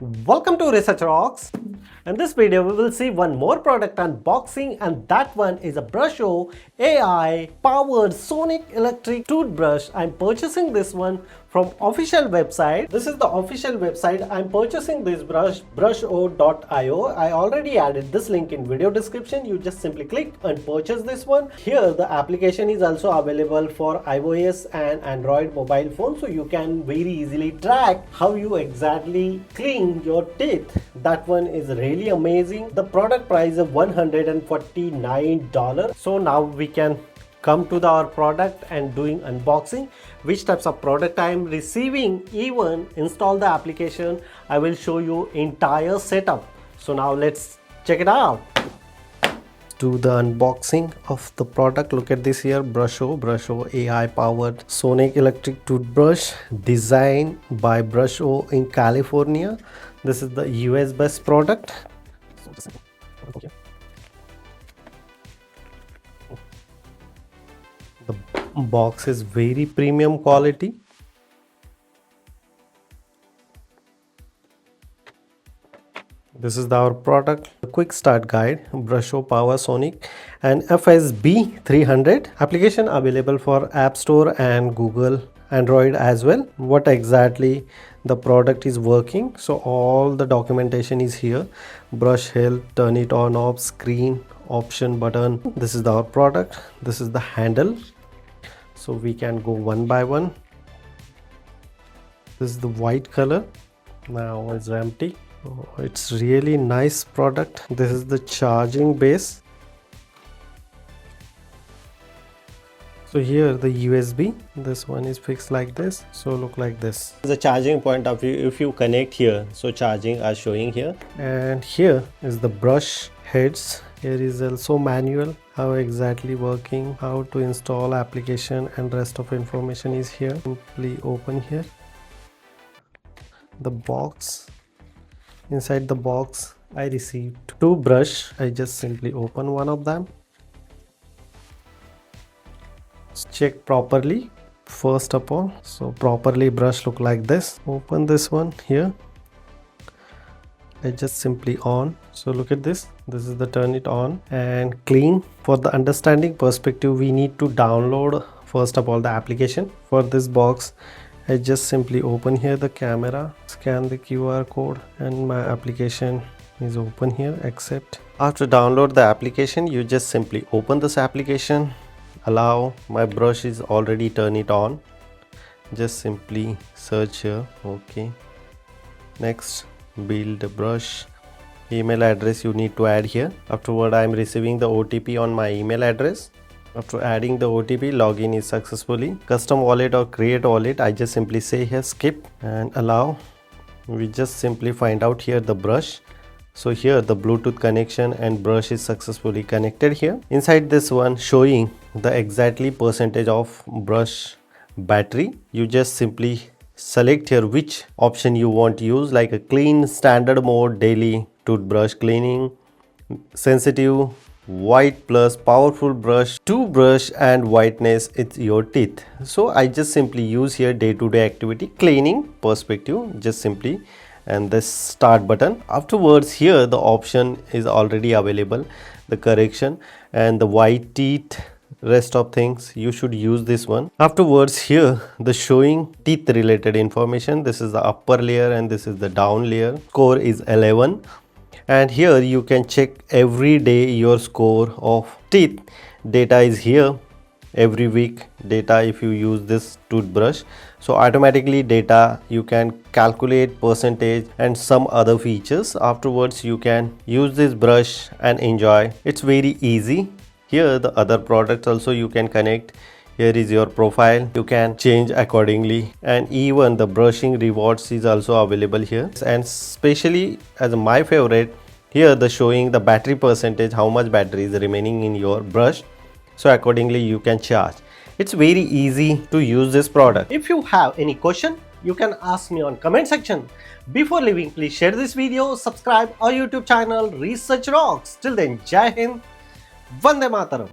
Welcome to Research Rocks. In this video we will see one more product unboxing, and that one is a BrushO AI powered sonic electric toothbrush. I'm purchasing this one from official website. This is the official website. I'm purchasing this brush, brusho.io. I already added this link in video description. You just simply click and purchase this one. Here the application is also available for iOS and Android mobile phone, so you can very easily track how you exactly clean your teeth. That one is really amazing. The product price is $149. So now we can come to our product and doing unboxing. Which types of product I am receiving, even install the application. I will show you entire setup. So now let's check it out. Do the unboxing of the product. Look at this here, BrushO AI powered sonic electric toothbrush, designed by BrushO in California. This is the US based product. The box is very premium quality. This is our product. A quick start guide, BrushO Power Sonic and FSB 300. Application available for App Store and Google Android as well. What exactly the product is working, so all the documentation is here. Brush health, turn it on off, screen option button. This is our product. This is the handle, so we can go one by one. This is the white color. Now it's empty. Oh, it's really nice product. This is the charging base. So here the USB, this one is fixed like this, so look like this. The charging point of view, if you connect here, so charging are showing here. And here is the brush heads. Here is also manual, how exactly working, how to install application, and rest of information is here. Simply open here. The box. Inside the box I received two brush. I just simply open one of them. Check properly first of all. So properly brush look like this. Open this one here. I just simply on. So look at this. This is the turn it on and clean. For the understanding perspective, we need to download first of all the application. For this box, I just simply open here the camera, scan the QR code, and my application is open here. Accept. After download the application, you just simply open this application. Allow. My brush is already turn it on. Just simply search here. Okay. Next, build a brush. Email address you need to add here. Afterward, I am receiving the OTP on my email address. After adding the OTP, login is successfully. Custom wallet or create wallet, I just simply say here skip and allow. We just simply find out here the brush. So here the Bluetooth connection and brush is successfully connected here. Inside this one showing the exactly percentage of brush battery. You just simply select here which option you want to use, like a clean, standard mode, daily toothbrush cleaning, sensitive, white plus powerful brush, to brush and whiteness it's your teeth. So I just simply use here day-to-day activity cleaning perspective, just simply, and this start button. Afterwards here the option is already available, the correction and the white teeth, rest of things you should use this one. Afterwards here the showing teeth related information. This is the upper layer and this is the down layer. Score is 11. And here you can check every day your score of teeth. Data is here. Every week data if you use this toothbrush. So automatically data you can calculate percentage and some other features. Afterwards you can use this brush and enjoy. It's very easy. Here the other products also you can connect. Here is your profile, you can change accordingly, and even the brushing rewards is also available here. And especially as my favorite, here the showing the battery percentage, how much battery is remaining in your brush, so accordingly you can charge. It's very easy to use this product. If you have any question, you can ask me on comment section. Before leaving, please share this video, subscribe our YouTube channel Research Rocks. Till then, Jai Hind, Vande Mataram.